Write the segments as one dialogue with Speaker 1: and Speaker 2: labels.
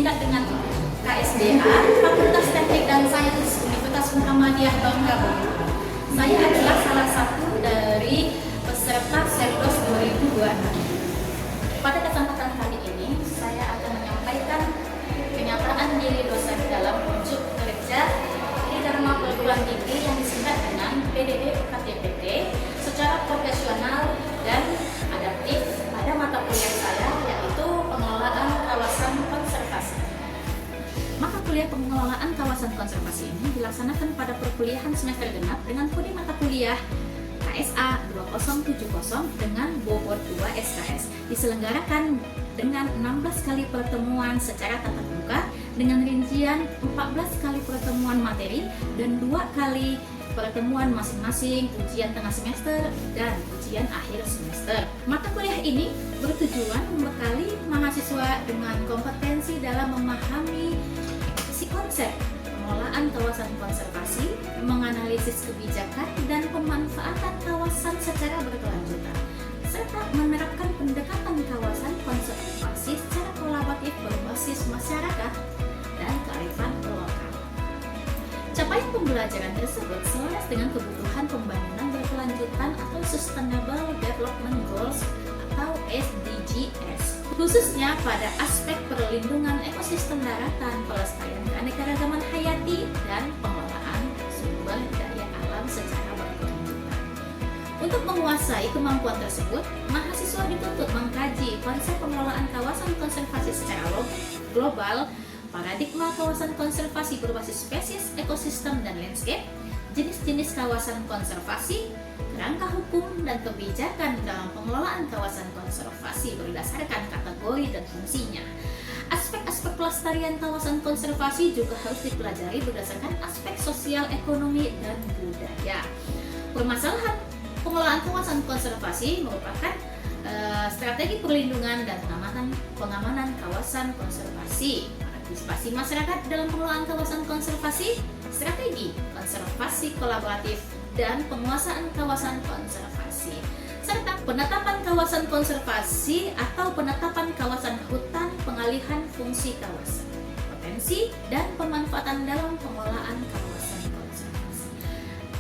Speaker 1: bertindak dengan KSDA, Fakultas Teknik dan Sains Universitas Muhammadiyah Bangka Belitung. Saya adalah salah satu dari peserta Serdos 2026. Pada kesempatan kali ini, saya akan menyampaikan kenyataan diri dosen dalam unjuk kerja di Dharma Perguruan Tinggi yang disingkat dengan PDD UKT-PT secara profesional dan adaptif pada mata kuliah saya, yaitu pengelolaan kawasan konservasi. Mata kuliah pengelolaan kawasan konservasi ini dilaksanakan pada perkuliahan semester genap dengan kode mata kuliah KSA 2070 dengan bobot 2 SKS. Diselenggarakan dengan 16 kali pertemuan secara tatap muka dengan rincian 14 kali pertemuan materi dan 2 kali pertemuan masing-masing ujian tengah semester dan ujian akhir semester. Mata kuliah ini bertujuan membekali mahasiswa dengan kompetensi dalam memahami isi konsep pengelolaan kawasan konservasi, menganalisis kebijakan dan pemanfaatan kawasan secara berkelanjutan, serta menerapkan pendekatan kawasan konservasi secara kolaboratif berbasis masyarakat dan kearifan lokal. Capaian pembelajaran tersebut selaras dengan kebutuhan pembangunan berkelanjutan atau Sustainable Development Goals atau SDGs, khususnya pada aspek perlindungan ekosistem daratan, pelestarian keanekaragaman hayati, dan pengelolaan sumber daya alam secara berkelanjutan. Untuk menguasai kemampuan tersebut, mahasiswa dituntut mengkaji konsep pengelolaan kawasan konservasi secara global, paradigma kawasan konservasi berbasis spesies, ekosistem, dan landscape, jenis-jenis kawasan konservasi, kerangka hukum dan kebijakan dalam pengelolaan kawasan konservasi berdasarkan kategori dan fungsinya. Aspek-aspek pelestarian kawasan konservasi juga harus dipelajari berdasarkan aspek sosial, ekonomi, dan budaya. Permasalahan pengelolaan kawasan konservasi merupakan strategi perlindungan dan pengamanan kawasan konservasi, partisipasi masyarakat dalam pengelolaan kawasan konservasi, strategi konservasi kolaboratif, dan penguasaan kawasan konservasi, serta penetapan kawasan konservasi atau penetapan kawasan hutan, pengalihan fungsi kawasan, potensi dan pemanfaatan dalam pengelolaan kawasan konservasi.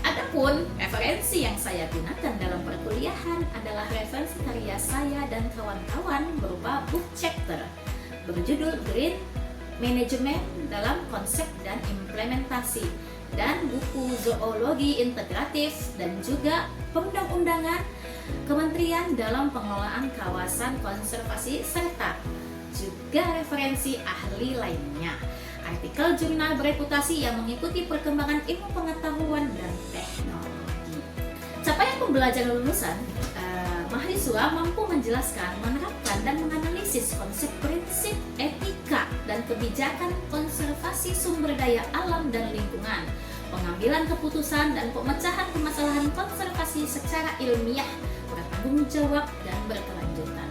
Speaker 1: Adapun referensi yang saya gunakan dalam perkuliahan adalah referensi karya saya dan kawan-kawan berupa book chapter berjudul Green Management dalam Konsep dan Implementasi, dan buku Zoologi Integratif, dan juga perundang-undangan Kementerian dalam Pengelolaan Kawasan Konservasi, serta juga referensi ahli lainnya, artikel jurnal bereputasi yang mengikuti perkembangan ilmu pengetahuan dan teknologi. Capaian pembelajaran lulusan, mahasiswa mampu menjelaskan, menerapkan, dan menganalisis konsep prinsip, etika, dan kebijakan konservasi sumber daya alam dan lingkungan, pengambilan keputusan dan pemecahan permasalahan konservasi secara ilmiah, bertanggung jawab, dan berkelanjutan.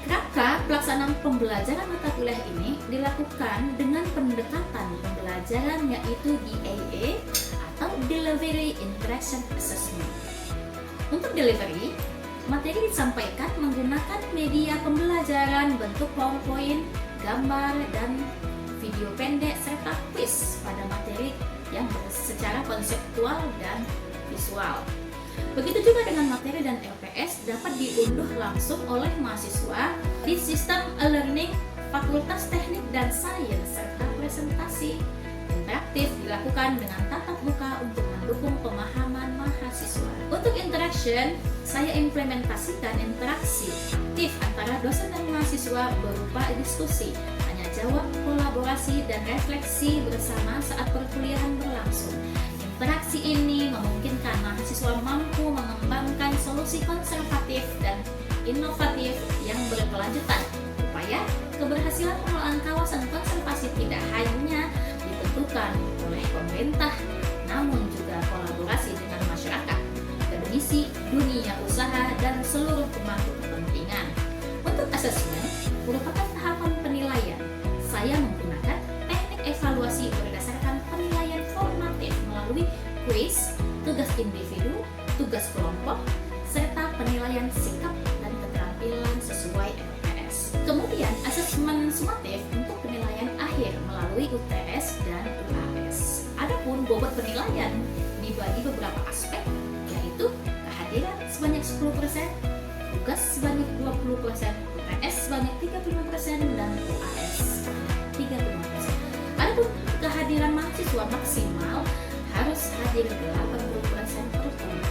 Speaker 1: Kerangka pelaksanaan pembelajaran mata kuliah ini dilakukan dengan pendekatan pembelajaran yaitu DIA atau Delivery Interaction Assessment. Untuk delivery, materi disampaikan menggunakan media pembelajaran bentuk PowerPoint, gambar, dan video pendek, serta quiz pada materi yang secara konseptual dan visual. Begitu juga dengan materi dan LPS dapat diunduh langsung oleh mahasiswa di sistem e-learning Fakultas Teknik dan Sains, serta presentasi interaktif dilakukan dengan tatap muka untuk mendukung pemahaman mahasiswa. Untuk interaction, saya implementasikan interaksi aktif antara dosen dan mahasiswa berupa diskusi, tanya jawab, kolaborasi, dan refleksi bersama saat perkuliahan berlangsung. Interaksi ini memungkinkan mahasiswa mampu mengembangkan solusi konservatif dan inovatif yang berkelanjutan. Upaya keberhasilan pengelolaan kawasan konservasi tidak hanya ditentukan oleh pemerintah, namun juga kolaborasi dengan masyarakat, akademisi, dunia usaha, dan seluruh pemangku kepentingan. Untuk asesmen merupakan tahapan penilaian. Saya menggunakan teknik evaluasi berdasarkan penilaian formatif melalui quiz, tugas individu, tugas kelompok, serta penilaian sikap dan keterampilan sesuai LPS. Kemudian asesmen sumatif untuk penilaian melalui UTS dan UAS. Adapun bobot penilaian dibagi beberapa aspek, yaitu kehadiran sebanyak 10%, tugas sebanyak 20%, UTS sebanyak 35%, dan UAS 35%. Adapun kehadiran mahasiswa maksimal harus hadir 80% per tahun.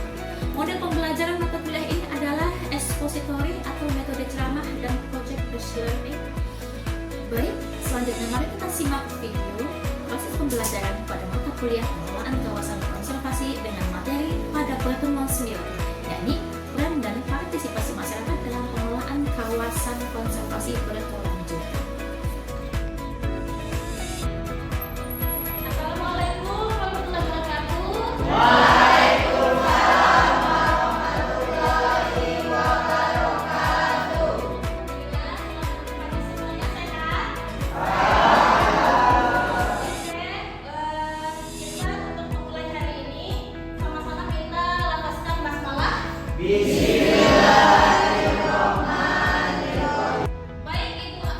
Speaker 1: Model pembelajaran mata kuliah ini adalah expository atau metode ceramah dan project based learning. Baik, selanjutnya mari kita simak video proses pembelajaran pada mata kuliah pengelolaan kawasan konservasi dengan materi pada pertemuan 9, yakni peran dan partisipasi masyarakat dalam pengelolaan kawasan konservasi berkelanjutan. Assalamualaikum warahmatullahi wabarakatuh. Baik Ibu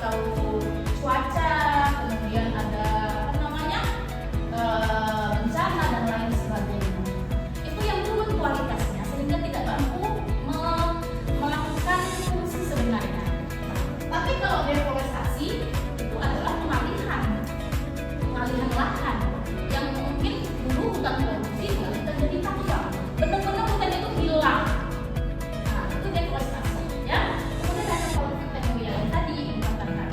Speaker 1: atau cuaca, kemudian ada apa namanya bencana dan lain sebagainya. Itu yang turun kualitasnya sehingga tidak mampu melakukan fungsi sebenarnya. Tapi kalau deforestasi itu adalah pengalihan lahan yang mungkin dulu hutan produksi dialihkan jadi tambang, benar-benar hutan itu hilang. Nah, itu deforestasi ya. Kemudian ada konflik teritorial yang tadi dikatakan,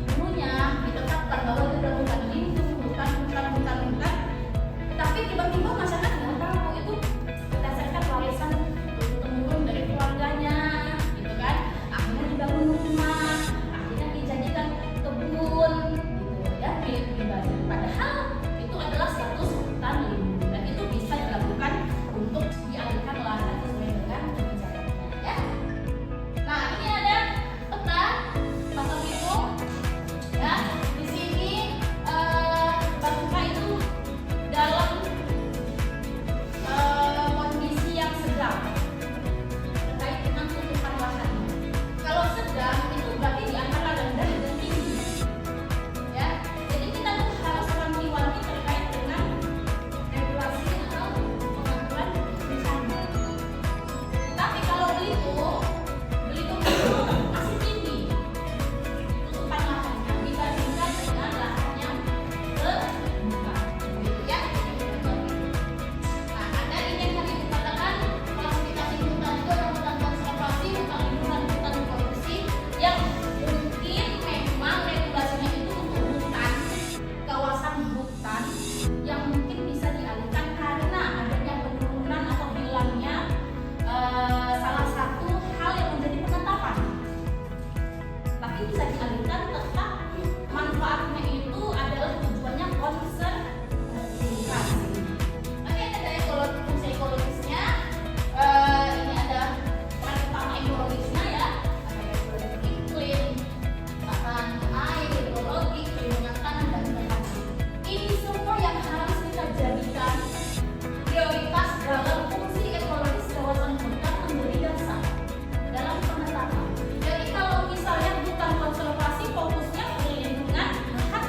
Speaker 1: dulunya ditetapkan bahwa itu adalah hutan lindung, hutan, tapi tiba-tiba masyarakat nggak tahu itu berdasarkan warisan turun-temurun dari keluarganya, gitu kan. Akhirnya dibangun rumah, akhirnya dijadikan kebun, gitu ya, milik pribadi. Padahal itu adalah status hutan lindung dan itu bisa dilakukan untuk dialihkan lahan sesuai dengan kebijakannya ya. Nah, ini ada peta Bangka Belitung ya. Di sini Bangka itu dalam kondisi yang sedang terkait dengan tutupan lahan. Kalau sedang itu berarti di antara rendah dan tinggi ya. Jadi kita tuh harus wanti-wanti terkait dengan regulasi atau pengaturan bencana. Tapi kalau Belitung itu masih tinggi tutupan lahannya dibandingkan dengan lahan yang terbuka, gitu ya. Nah, ada ini yang tadi dikatakan klasifikasi hutan itu ada hutan konservasi, hutan lindung, hutan produksi yang mungkin memang regulasinya itu untuk hutan, kawasan hutan yang mungkin bisa dialihkan karena adanya penurunan atau hilangnya salah satu hal yang menjadi penetapan. Tapi bisa dialihkan tetap manfaatnya itu adalah tujuannya konservasi. Oke, ada fungsi ekologisnya. Ini ada peran utama ekologisnya ya. Ada iklim, tatanan air, hidrologi, perlindungan tanah dan vegetasi. Ini semua yang harus kita jadikan prioritas dalam fungsi ekologis kawasan hutan menjadi dasar dalam penetapan. Jadi kalau misalnya hutan konservasi fokusnya perlindungan lahan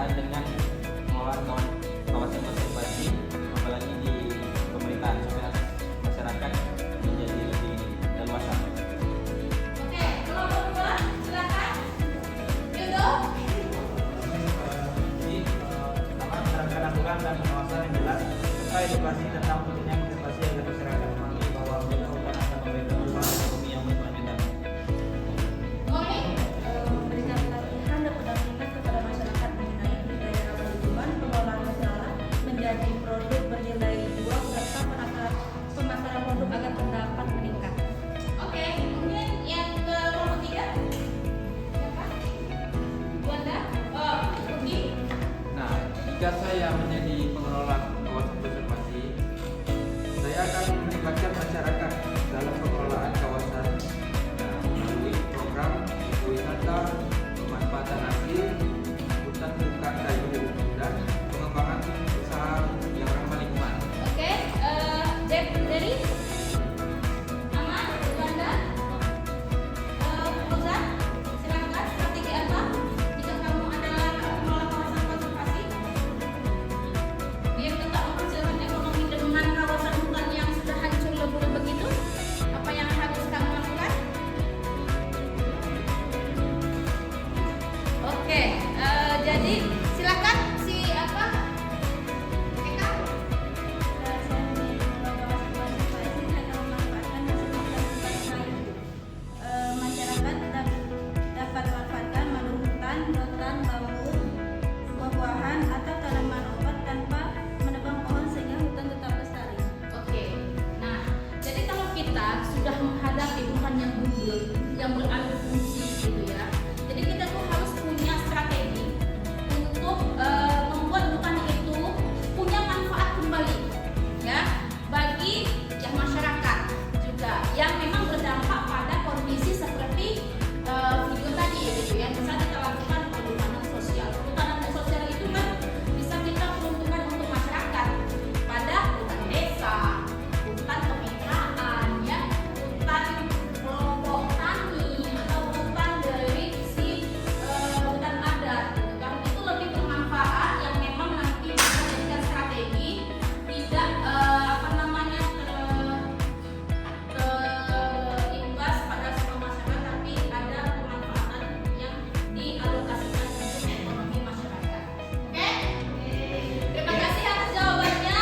Speaker 2: berkenaan dengan pengelolaan kawasan konservasi, apalagi di pemerintahan, supaya masyarakat menjadi lebih leluasa.
Speaker 1: Oke, kalau berdua silakan. Yudo.
Speaker 3: Pertama, menerapkan aturan dan pengawasan yang jelas serta edukasi tentang pentingnya konservasi agar masyarakat memahami bahwa hutan akan memberikan perubahan ekonomi yang berkelanjutan.
Speaker 1: Oke.
Speaker 4: Memberikan pelatihan dan pendampingan kepada masyarakat mengenai budidaya ramah lingkungan, pengelolaan masalah menjadi produk bernilai jual serta pemasaran produk agar pendapat meningkat.
Speaker 1: Oke, kemudian yang ke kelompok 3. Siapa? Wanda? Oh, Ugi.
Speaker 5: Nah, jika saya menjadi pengelola kawasan konservasi, saya akan melibatkan masyarakat dalam pengelolaan kawasan melalui program ekowisata, pemanfaatan hasil, hutan bukan kayu, dan pengembangan usaha yang ramah lingkungan.
Speaker 1: Oke, Jack dari Aman, Wanda, Rosa, silakan strategi apa jika kamu adalah pengelola kawasan konservasi biar tetap menghasilkan ekonomi dengan kawasan hutan yang sudah hancur lebur begitu? Apa yang harus kamu lakukan? Oke, jadi silakan si apa? Eka.
Speaker 4: Saya menjadi pengelola kawasan konservasi akan memanfaatkan hasil hutan kayu. Masyarakat dapat memanfaatkan mangrove hutan, rotan, bambu, buah-buahan atau tanaman obat tanpa menebang pohon sehingga hutan tetap lestari.
Speaker 1: Oke, nah jadi kalau kita sudah menghadapi hutan yang gundul, yang beralih fungsi gitu ya, jadi kita tuh harus punya strategi untuk membuat hutan itu punya manfaat kembali, ya, bagi yang masyarakat juga yang memang berdampak pada kondisi seperti video tadi gitu ya. Bisa kita lakukan perhutanan sosial. Perhutanan sosial itu kan bisa kita peruntukkan untuk masyarakat pada hutan desa, hutan kemitraan, ya, hutan kelompok tani atau hutan dari si hutan adat gitu kan. Itu lebih bermanfaat yang memang nanti bisa dijadikan strategi, tidak apa namanya terimbas pada semua masyarakat, tapi ada pemanfaatan yang dialokasikan untuk ekonomi masyarakat. Oke? Terima kasih atas jawabannya,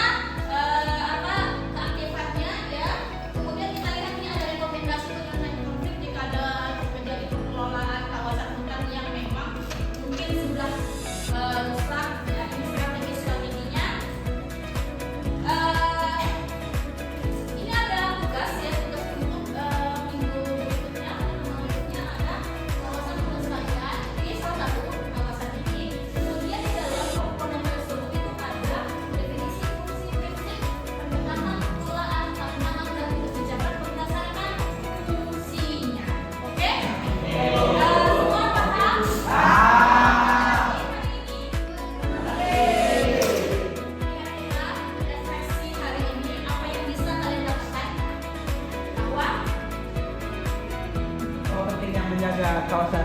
Speaker 1: apa keaktifannya ya. Kemudian kita lihat ini ada rekomendasi penyelesaian konflik jika ada menjadi pengelolaan kawasan hutan yang memang mungkin sudah rusak ya. Ini strateginya. Ini ada tugas ya, tugas untuk minggu berikutnya. Berikutnya ada kawasan pelestarian. Ini salah satu kawasan ini. Kemudian di dalam komponen tersebut itu ada definisi fungsi prinsip penggunaan pengelolaan tanaman dan kebijakan berdasarkan fungsinya. Oke? Semua paham? Kira-kira refleksi hari ini apa yang bisa kalian lakukan? Bahwa
Speaker 3: Bahwa pentingnya menjaga kawasan